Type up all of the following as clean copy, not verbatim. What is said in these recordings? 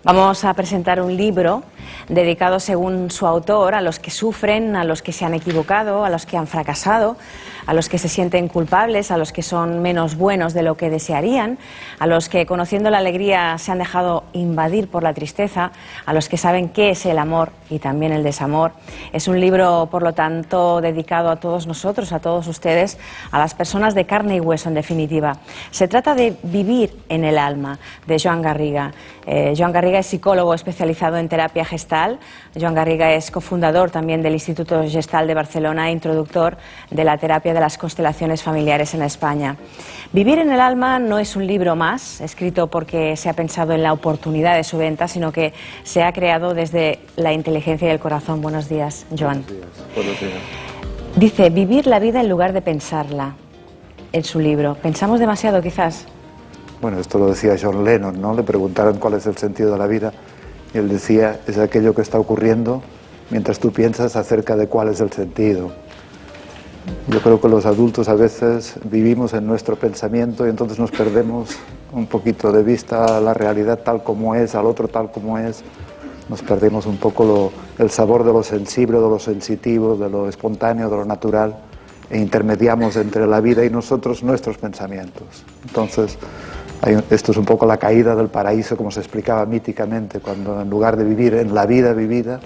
Vamos a presentar un libro dedicado, según su autor, a los que sufren, a los que se han equivocado, a los que han fracasado, a los que se sienten culpables, a los que son menos buenos de lo que desearían, a los que, conociendo la alegría, se han dejado invadir por la tristeza, a los que saben qué es el amor y también el desamor. Es un libro, por lo tanto, dedicado a todos nosotros, a todos ustedes, a las personas de carne y hueso, en definitiva. Se trata de Vivir en el alma, de Joan Garriga. Joan Garriga es psicólogo especializado en terapia gestal. Joan Garriga es cofundador también del Instituto Gestal de Barcelona e introductor de la terapia de las constelaciones familiares en España. Vivir en el alma no es un libro más, escrito porque se ha pensado en la oportunidad de su venta, sino que se ha creado desde la inteligencia y el corazón. Buenos días, Joan. Buenos días. Buenos días. Dice, vivir la vida en lugar de pensarla, en su libro. ¿Pensamos demasiado, quizás? Bueno, esto lo decía John Lennon, ¿no? Le preguntaron cuál es el sentido de la vida y él decía, es aquello que está ocurriendo mientras tú piensas acerca de cuál es el sentido. Yo creo que los adultos a veces vivimos en nuestro pensamiento y entonces nos perdemos un poquito de vista la realidad tal como es, al otro tal como es. Nos perdemos un poco el sabor de lo sensible, de lo sensitivo, de lo espontáneo, de lo natural, e intermediamos entre la vida y nosotros nuestros pensamientos. Entonces, esto es un poco la caída del paraíso, como se explicaba míticamente, cuando en lugar de vivir en la vida vivida,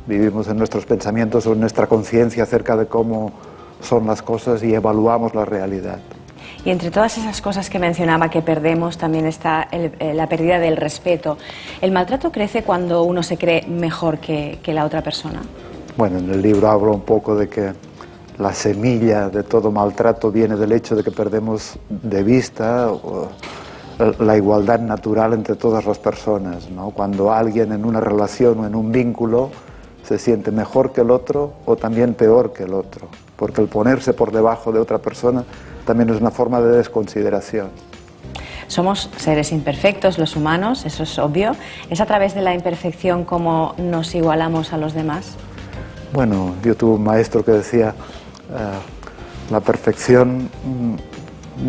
vivimos en nuestros pensamientos o en nuestra conciencia acerca de cómo son las cosas y evaluamos la realidad. Y entre todas esas cosas que mencionaba que perdemos, también está la pérdida del respeto. ¿El maltrato crece cuando uno se cree mejor que la otra persona? Bueno, en el libro hablo un poco de que la semilla de todo maltrato viene del hecho de que perdemos de vista la igualdad natural entre todas las personas, ¿no? Cuando alguien en una relación o en un vínculo se siente mejor que el otro o también peor que el otro, porque el ponerse por debajo de otra persona también es una forma de desconsideración. Somos seres imperfectos, los humanos, eso es obvio. ¿Es a través de la imperfección como nos igualamos a los demás? Bueno, yo tuve un maestro que decía, la perfección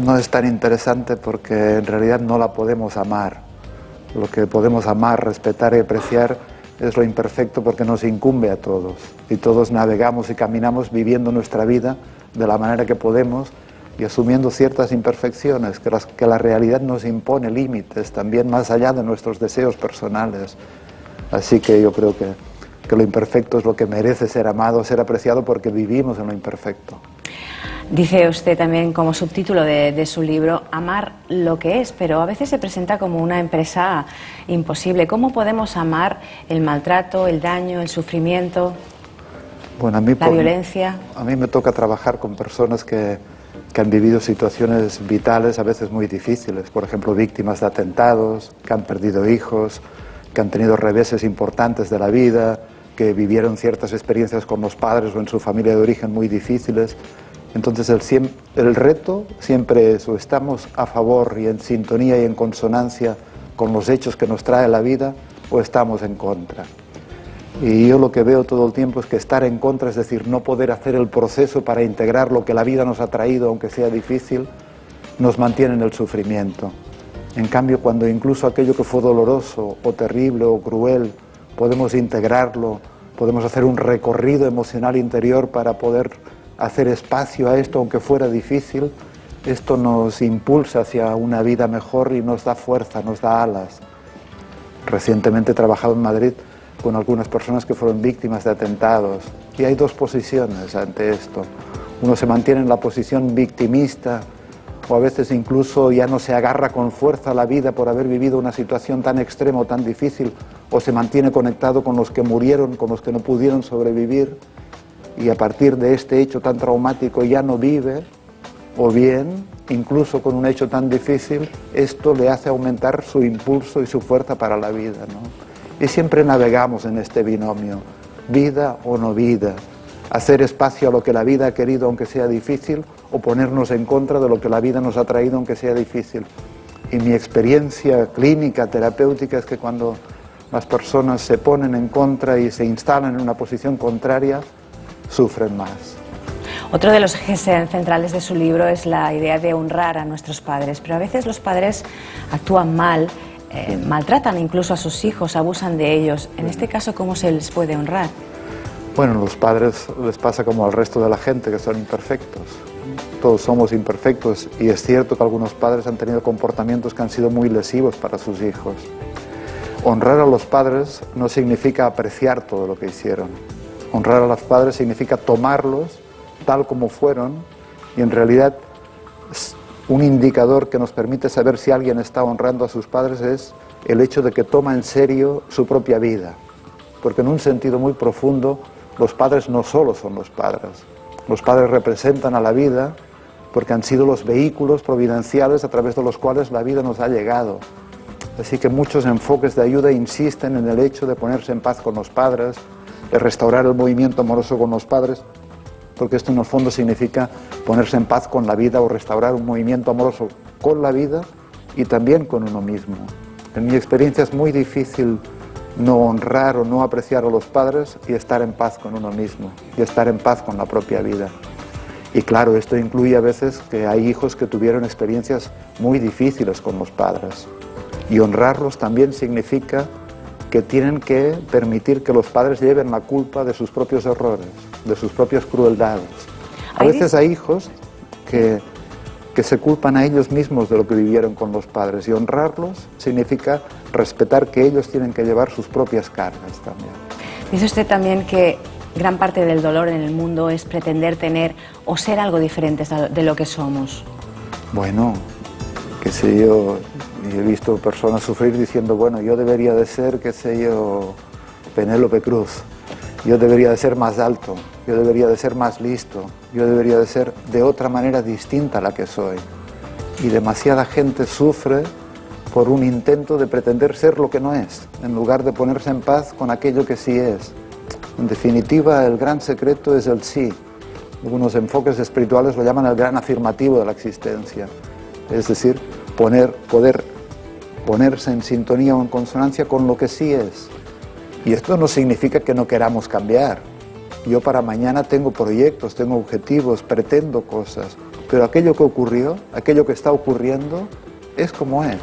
no es tan interesante porque en realidad no la podemos amar. Lo que podemos amar, respetar y apreciar es lo imperfecto porque nos incumbe a todos. Y todos navegamos y caminamos viviendo nuestra vida de la manera que podemos y asumiendo ciertas imperfecciones, que la realidad nos impone límites, también más allá de nuestros deseos personales. Así que yo creo que lo imperfecto es lo que merece ser amado, ser apreciado, porque vivimos en lo imperfecto. Dice usted también como subtítulo de su libro, amar lo que es, pero a veces se presenta como una empresa imposible. ¿Cómo podemos amar el maltrato, el daño, el sufrimiento, bueno, la violencia? A mí me toca trabajar con personas que han vivido situaciones vitales a veces muy difíciles, por ejemplo, víctimas de atentados, que han perdido hijos, que han tenido reveses importantes de la vida, que vivieron ciertas experiencias con los padres o en su familia de origen muy difíciles. Entonces el reto siempre es, o estamos a favor y en sintonía y en consonancia con los hechos que nos trae la vida, o estamos en contra. Y yo lo que veo todo el tiempo es que estar en contra, es decir, no poder hacer el proceso para integrar lo que la vida nos ha traído, aunque sea difícil, nos mantiene en el sufrimiento. En cambio, cuando incluso aquello que fue doloroso o terrible o cruel, podemos integrarlo, podemos hacer un recorrido emocional interior para poder hacer espacio a esto, aunque fuera difícil, esto nos impulsa hacia una vida mejor y nos da fuerza, nos da alas. Recientemente he trabajado en Madrid con algunas personas que fueron víctimas de atentados y hay dos posiciones ante esto. Uno se mantiene en la posición victimista, o a veces incluso ya no se agarra con fuerza a la vida por haber vivido una situación tan extrema o tan difícil, o se mantiene conectado con los que murieron, con los que no pudieron sobrevivir, y a partir de este hecho tan traumático ya no vive, o bien, incluso con un hecho tan difícil, esto le hace aumentar su impulso y su fuerza para la vida, ¿no? Y siempre navegamos en este binomio, vida o no vida, hacer espacio a lo que la vida ha querido aunque sea difícil, o ponernos en contra de lo que la vida nos ha traído aunque sea difícil. Y mi experiencia clínica, terapéutica, es que cuando las personas se ponen en contra y se instalan en una posición contraria, sufren más. Otro de los ejes centrales de su libro es la idea de honrar a nuestros padres, pero a veces los padres actúan mal maltratan incluso a sus hijos, abusan de ellos. En este caso, ¿cómo se les puede honrar? Bueno, a los padres les pasa como al resto de la gente, que son imperfectos. Todos somos imperfectos y es cierto que algunos padres han tenido comportamientos que han sido muy lesivos para sus hijos. Honrar a los padres no significa apreciar todo lo que hicieron. Honrar a los padres significa tomarlos tal como fueron, y en realidad un indicador que nos permite saber si alguien está honrando a sus padres es el hecho de que toma en serio su propia vida. Porque en un sentido muy profundo, los padres no solo son los padres representan a la vida porque han sido los vehículos providenciales a través de los cuales la vida nos ha llegado. Así que muchos enfoques de ayuda insisten en el hecho de ponerse en paz con los padres, de restaurar el movimiento amoroso con los padres, porque esto en el fondo significa ponerse en paz con la vida o restaurar un movimiento amoroso con la vida y también con uno mismo. En mi experiencia es muy difícil no honrar o no apreciar a los padres y estar en paz con uno mismo y estar en paz con la propia vida. Y claro, esto incluye a veces que hay hijos que tuvieron experiencias muy difíciles con los padres. Y honrarlos también significa que tienen que permitir que los padres lleven la culpa de sus propios errores, de sus propias crueldades. A veces hay hijos que se culpan a ellos mismos de lo que vivieron con los padres, y honrarlos significa respetar que ellos tienen que llevar sus propias cargas también. Dice usted también que gran parte del dolor en el mundo es pretender tener o ser algo diferente de lo que somos. Bueno, qué sé yo, he visto personas sufrir diciendo, bueno, yo debería de ser, qué sé yo, Penélope Cruz, yo debería de ser más alto, yo debería de ser más listo, yo debería de ser de otra manera distinta a la que soy. Y demasiada gente sufre por un intento de pretender ser lo que no es, en lugar de ponerse en paz con aquello que sí es. En definitiva, el gran secreto es el sí. Algunos enfoques espirituales lo llaman el gran afirmativo de la existencia. Es decir, poder ponerse en sintonía o en consonancia con lo que sí es. Y esto no significa que no queramos cambiar. Yo para mañana tengo proyectos, tengo objetivos, pretendo cosas, pero aquello que ocurrió, aquello que está ocurriendo, es como es.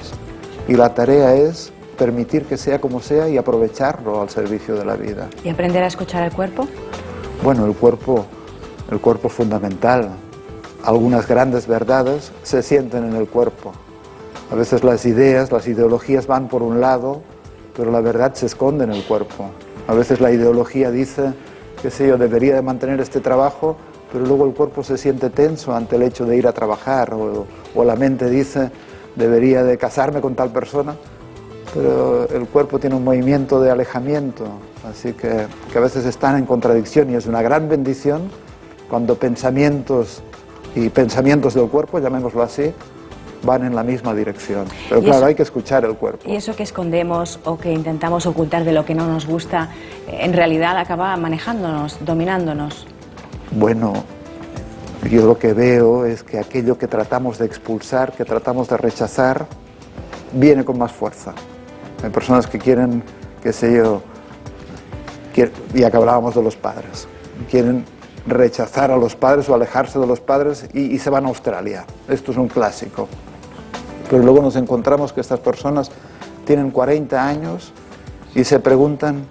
Y la tarea es permitir que sea como sea y aprovecharlo al servicio de la vida. ¿Y aprender a escuchar al cuerpo? Bueno, el cuerpo es fundamental. Algunas grandes verdades se sienten en el cuerpo. A veces las ideas, las ideologías van por un lado, pero la verdad se esconde en el cuerpo. A veces la ideología dice, qué sé yo, debería de mantener este trabajo, pero luego el cuerpo se siente tenso ante el hecho de ir a trabajar, o la mente dice, debería de casarme con tal persona, pero el cuerpo tiene un movimiento de alejamiento, así que a veces están en contradicción, y es una gran bendición cuando pensamientos del cuerpo, llamémoslo así, van en la misma dirección. Pero claro, hay que escuchar el cuerpo. Y eso que escondemos o que intentamos ocultar de lo que no nos gusta, en realidad acaba manejándonos, dominándonos. Bueno, yo lo que veo es que aquello que tratamos de expulsar, que tratamos de rechazar, viene con más fuerza. Hay personas que quieren, qué sé yo, ya que hablábamos de los padres, quieren rechazar a los padres o alejarse de los padres y se van a Australia. Esto es un clásico. Pero luego nos encontramos que estas personas tienen 40 años y se preguntan,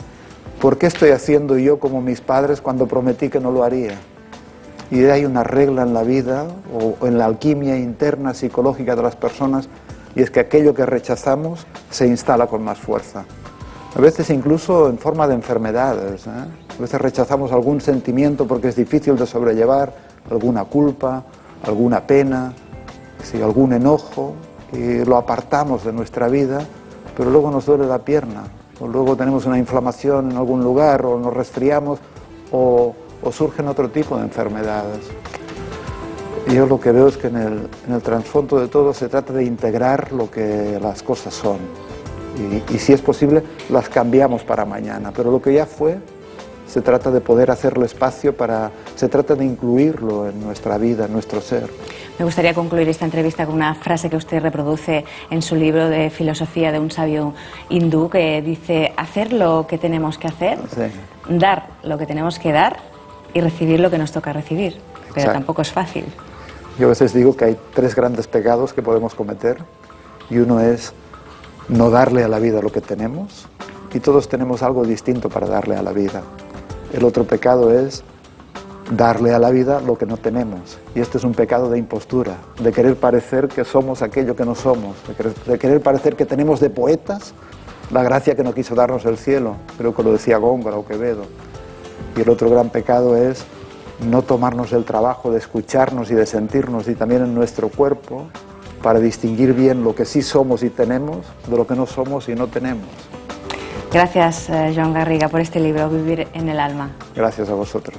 ¿por qué estoy haciendo yo como mis padres cuando prometí que no lo haría? Y hay una regla en la vida o en la alquimia interna psicológica de las personas, y es que aquello que rechazamos se instala con más fuerza. A veces incluso en forma de enfermedades, A veces rechazamos algún sentimiento porque es difícil de sobrellevar, alguna culpa, alguna pena, algún enojo, y lo apartamos de nuestra vida, pero luego nos duele la pierna, o luego tenemos una inflamación en algún lugar, o nos resfriamos, o surgen otro tipo de enfermedades. Y yo lo que veo es que en el trasfondo de todo se trata de integrar lo que las cosas son. Y si es posible, las cambiamos para mañana. Pero lo que ya fue, se trata de poder hacerle espacio se trata de incluirlo en nuestra vida, en nuestro ser. Me gustaría concluir esta entrevista con una frase que usted reproduce en su libro de Filosofía de un sabio hindú, que dice, hacer lo que tenemos que hacer, sí, dar lo que tenemos que dar y recibir lo que nos toca recibir. Pero exacto, tampoco es fácil. Yo a veces digo que hay 3 grandes pecados que podemos cometer, y uno es no darle a la vida lo que tenemos, y todos tenemos algo distinto para darle a la vida. El otro pecado es darle a la vida lo que no tenemos, y este es un pecado de impostura, de querer parecer que somos aquello que no somos, de querer parecer que tenemos de poetas la gracia que no quiso darnos el cielo, creo que lo decía Góngora o Quevedo. Y el otro gran pecado es no tomarnos el trabajo de escucharnos y de sentirnos, y también en nuestro cuerpo, para distinguir bien lo que sí somos y tenemos de lo que no somos y no tenemos. Gracias, Joan Garriga, por este libro, Vivir en el alma. Gracias a vosotros.